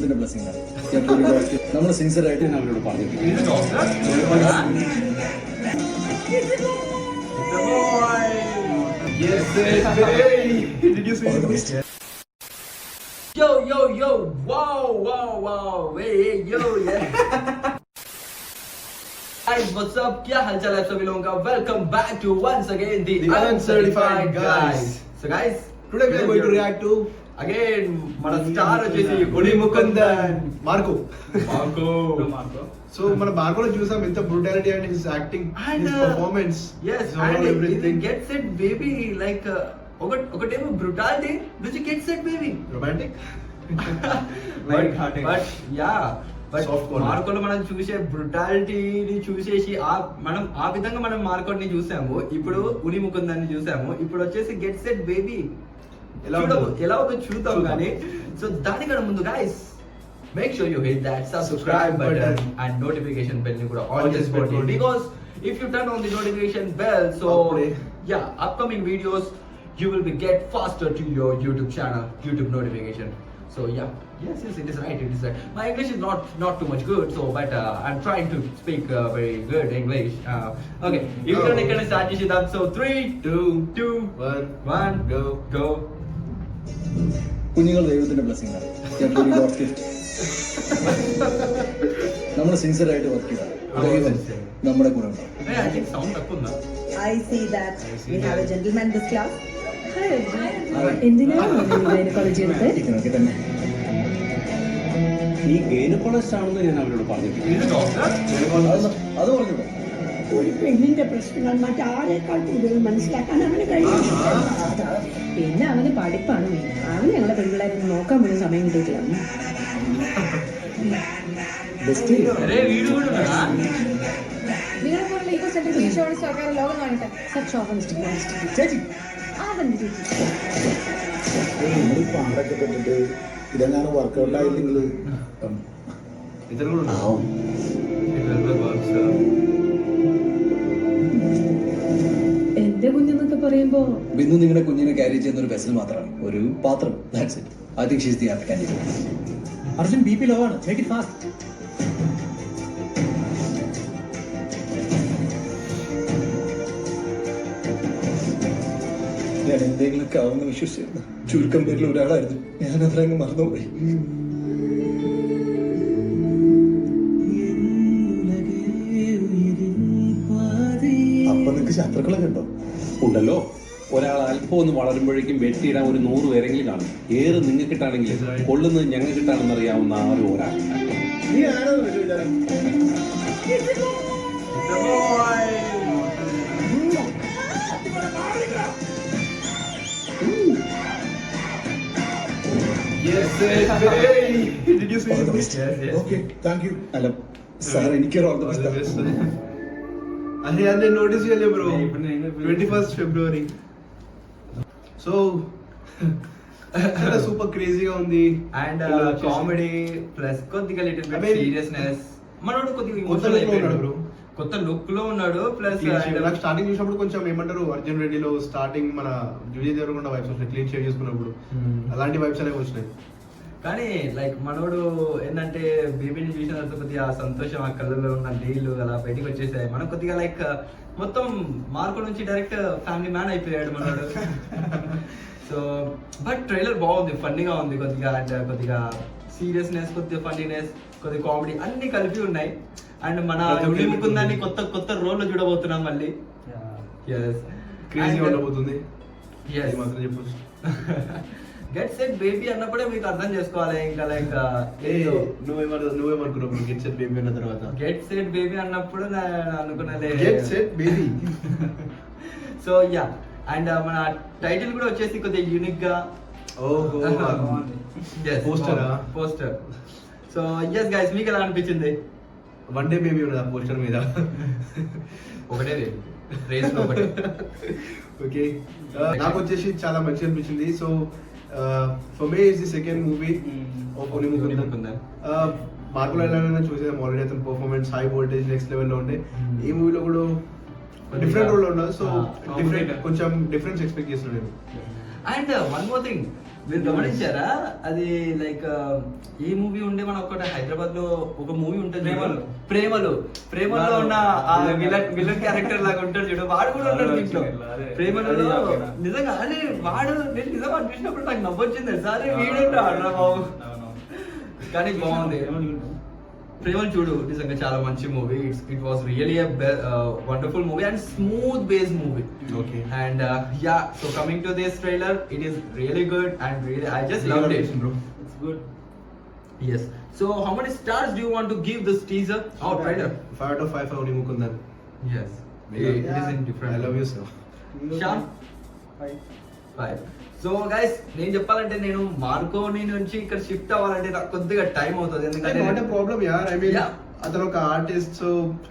ദൈവത്തിന്റെ ബ്ലെസ്സിംഗ് ആണ്. നമ്മൾ സിൻസിയർ ആയിട്ട് ഞാൻ അവരോട് പറഞ്ഞിട്ടുണ്ട്. Yo, wow, hey, yo, yeah. Guys, what's up? क्या हालचाल है सभी लोगों का? Welcome back to once again the Uncertified Guys. So guys, Today we are going to react to again మన స్టార్ వచ్చేసి ఉని ముకుందన్ మార్కో. మార్కో. సో మన మార్కోలో చూసాం ఎంత brutality and his acting, And, his performance. yes, and it gets it baby like ఒకటేమో brutality which gets it baby romantic but yeah. Soft corner. మార్కోలో మనం చూసే బ్రుటాలిటీని చూసేసి మనం ఆ విధంగా మనం మార్కోని చూసాము. ఇప్పుడు ఉని ముకుందాన్ని చూసాము. ఇప్పుడు వచ్చేసి గెట్ సెట్ బేబీ ఎలా ఉందో చూద్దాం కానీ. సో దానికన్నా ముందు guys make sure you hit that subscribe button and notification bell ని కూడా ఆన్ చేసి పెట్టుకోండి. Because if you turn on the notification bell, so yeah, upcoming videos you will be get faster to your YouTube channel, YouTube notification. So yeah, yes, it is right. My English is not too much good, so but I'm trying to speak very good English. Okay, if you're gonna start this up, so 3, 2, 1, go. കുഞ്ഞുങ്ങൾ ദൈവത്തിന്റെ blessing ആണ്. നമ്മൾ sincere ആയിട്ട് work ചെയ്യണം. നമ്മുടെ കൂടെ ഉണ്ടാവും. Hey, I think sound takunda. I see that we have a gentleman in this class. എന്തിനാണ് ഗൈനക്കോളജി എടുത്ത്? ഇതിനൊക്കെ തന്നെ ഈ ഗൈനക്കോളജിസ്റ്റ് ആണെന്ന് ഞാൻ അവരോട് പറഞ്ഞിട്ടുണ്ട്. Is it doctor? അത് പറഞ്ഞൂടെ? ഒരു പെണ്ണിന്റെ പ്രശ്നങ്ങൾ മറ്റാരേക്കാൾ കൂടുതൽ മനസ്സിലാക്കാൻ അവന് കഴിയും. പിന്നെ അവന് പഠിപ്പാണ് മെയിൻ. അവന് ഞങ്ങളെ പെൺപിള്ളേരെ നോക്കാൻ പോലും സമയം കിട്ടിയിട്ടില്ല. Hey, വീട് കൂടാ. നിങ്ങളെ പോലുള്ള ഈഗോ സെൻട്രിക് ഈശോണിസ്റ്റ് ആൾക്കാരെ ലോകം കാണട്ടെ. ചേച്ചി പാടൊക്കെ പെട്ടിട്ട് ഇതെങ്ങാനും വർക്കൗട്ട് ആയില്ലെങ്കിൽ ఇద్దరు కూడా എന്റെ കുഞ്ഞെന്നൊക്കെ പറയുമ്പോ ബിന്ദു നിങ്ങളുടെ കുഞ്ഞിനെ ക്യാരി ചെയ്യുന്ന ഒരു വെസൽ മാത്രമാണ്, ഒരു പാത്രം. That's it. I think she is the apt candidate. Arjun BP low ആണ്. Take it fast. ഞാൻ എന്തെങ്കിലുമൊക്കെ ആവുമെന്ന് വിശ്വസിച്ചിരുന്നു. ചുരുക്കം പേരിൽ ഒരാളായിരുന്നു ഞാൻ. അതിലങ്ങ് മറന്നുപോയി. അപ്പൊ നിനക്ക് ശത്രുക്കളൊക്കെ ഉണ്ടോ? ഉണ്ടല്ലോ. ഒരാൾ അല്പം ഒന്ന് വളരുമ്പോഴേക്കും വെട്ടിയിടാൻ ഒരു 100 പേരെങ്കിലും കാണും. ഏറ് നിങ്ങൾക്കിട്ടാണെങ്കിൽ കൊള്ളുന്നത് ഞങ്ങൾക്കിട്ടാണെന്ന് അറിയാവുന്ന ആരും ഒരാൾ. നീ ആരോ വിചാരം? Did you see All the best. Yes. Okay, thank you. അല്ല സാർ, എനിക്കൊരു ഓൾ ദ ബെസ്റ്റ്. అదే అదే నోటీస్ చేయలే బ్రో. 21st February. సో చాలా సూపర్ క్రేజీగా ఉంది. అండ్ కామెడీ ప్లస్ కొద్దిగా లిటిల్ బిట్ సీరియస్నెస్. మనోడు కొద్దిగా కొత్త ఎమోషనల్ look లో ఉన్నాడు అయిపోయాడు. bro. కొత్త లుక్ లో ఉన్నాడు. ప్లస్ నాకు స్టార్టింగ్ చూసినప్పుడు కొంచెం ఏమంటారు, అర్జున్ రెడ్డిలో స్టార్టింగ్ మన విజయ్ దేవరకొండ వైబ్స్ వస్తాయి క్లీన్ షేవ్ చేసుకున్నప్పుడు. అలాంటి వైబ్స్ అనేవి వచ్చినాయి. కానీ లైక్ మనోడు ఏంటంటే బేబీని చూసిన తర్వాత కొద్దిగా ఆ సంతోషం, ఆ కళ్ళలో ఉన్న నీళ్లు అలా బయటికి వచ్చేసాయి. మనం కొద్దిగా లైక్ మొత్తం మార్కో నుంచి డైరెక్ట్ ఫ్యామిలీ మ్యాన్ అయిపోయాడు మనోడు. సో బట్ ట్రైలర్ బాగుంది, ఫన్నీగా ఉంది కొద్దిగా. అండ్ కొద్దిగా సీరియస్నెస్, కొద్దిగా ఫన్నీనెస్, కొద్దిగా కామెడీ అన్ని కలిపి ఉన్నాయి. అండ్ మన ముకుందాన్ని కొత్త రోల్ లో చూడబోతున్నాం మళ్ళీ. క్రేజీ ఉండబోతుంది. Yes. ఇది మాత్రం చెప్పొచ్చు. గెట్ సెట్ బేబీ అన్నప్పుడే మీకు అర్థం చేసుకోవాలి. ఇంకా లైక్ నువ్వేమనుకున్నావు గెట్ సెట్ బేబీ అన్న తర్వాత? గెట్ సెట్ బేబీ అన్నప్పుడు అనుకున్నదే get set baby. So yeah, and మన టైటిల్ కూడా వచ్చేసి కొద్దిగా యూనిక్ గా. ఓహో, పోస్టర్. సో ఎస్ గైస్, మీకు ఎలా అనిపించింది? వన్ డే బేబీ ఉన్నది ఆ పోస్టర్ మీద. ఒకటే రేస్ లో ఒకటే. ఓకే, నాకు వచ్చేసి చాలా మంచిగా అనిపించింది. So for me is the second movie of Unni Mukundan. మార్కులో ఎలా చూసాము ఆల్రెడీ. అతని పర్ఫార్మెన్స్ హై వోల్టేజ్ నెక్స్ట్ లెవెల్లో ఉండే. ఈ మూవీలో కూడా డిఫరెంట్ రోల్ లో ఉన్నారు. సో కొంచెం డిఫరెన్స్ ఎక్స్పెక్ట్ చేస్తున్నాను నేను. అండ్ వన్ మోర్ థింగ్, మీరు గమనించారా అది లైక్ ఏ మూవీ ఉండే మన ఒకటి హైదరాబాద్ లో ఒక మూవీ ఉంటుంది ప్రేమలో ఉన్న ఆ విలన్ క్యారెక్టర్ లాగా ఉంటాడు చూడు వాడు కూడా ఉన్నాడు దీంట్లో ప్రేమలో నిజంగా అదే వాడు నేను నిజంగా అనిపించినప్పుడు నాకు నవ్వొచ్చింది సరే వీడంటే ఆడరా బాబు కానీ బాగుంది ప్రేమలు చూడు నిజంగా చాలా మంచి movie it was really wonderful movie and smooth base movie Okay. and so coming to this trailer it is really good and really I just loved it bro. it's good yes so how many stars do you want to give this teaser trailer 5 out of 5 for Unimukundan. yes it is in different I love you sir. Shyam 5 so guys నేను చెప్పాలంటే నేను Marconi నుంచి ఇక్కడ shift అవ్వాలంటే నాకు కొద్దిగా time అవుతుంది ఎందుకంటే నాట్ ఎ ప్రాబ్లం యార్ ఐ మీన్ Yeah. అతను ఒక ఆర్టిస్ట్ సో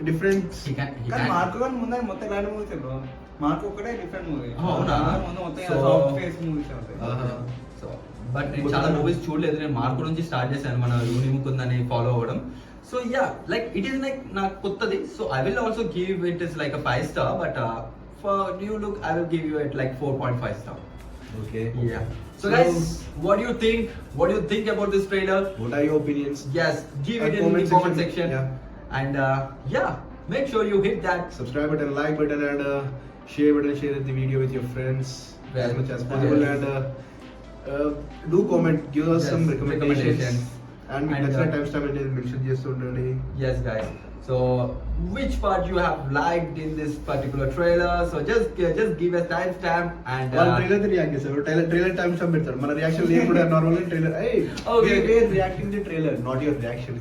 డిఫరెంట్ he కానీ can- మార్కు కానీ ముందే మొత్తం ఇలాంటి మూవీస్ బ్రో మార్కు ఒక్కటే డిఫరెంట్ మూవీ అవునా? ముందు మొత్తం So- సాఫ్ట్ ఫేస్ మూవీస్ ఉంటాయి సో బట్ నేను చాలా మూవీస్ చూడలేదు నేను మార్కు నుంచి స్టార్ట్ చేశాను మన యూనిముకుందని ఫాలో అవ్వడం so yeah like it is like నాకు కొత్తది so I will also give it is like 5 star but for new look I will give you it like 4.5 star okay yeah so guys what do you think about this trailer what are your opinions yes give it And in the comment comment section. section Yeah. and yeah make sure you hit that subscribe button, like button, and share the video with your friends as much as possible. Yes. And do comment, give us Yes, some recommendations. recommendations. And And, that's the timestamp and mention చేస్తుండండి. yes guys so which part you have liked in this particular trailer so just give a timestamp and వాళ్ళు trailer కి react చేస్తారు trailer time stamp పెడతారు మన reaction లేదు కూడా normal trailer Okay. we are reacting the trailer not your reaction.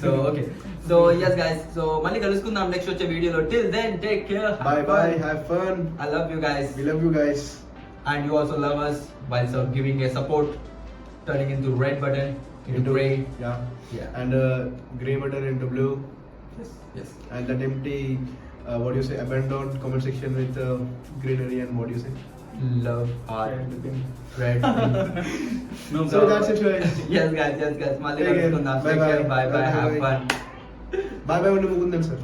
so okay so yes guys so మళ్ళీ కలుసుకుందాం next వచ్చే వీడియోలో till then take care have Bye fun. bye, have fun. I love you guys We love you guys. and you also love us by so giving a support turning into red button into gray Yeah. And gray button into blue. yes And that empty what do you say abandoned comment section with greenery and what do you say love heart red so that's it guys. yes guys మళ్ళీ Take care. కలుసుకుందాం Bye take care bye. bye bye Bye have bye. fun Bye bye Unimukundan sir.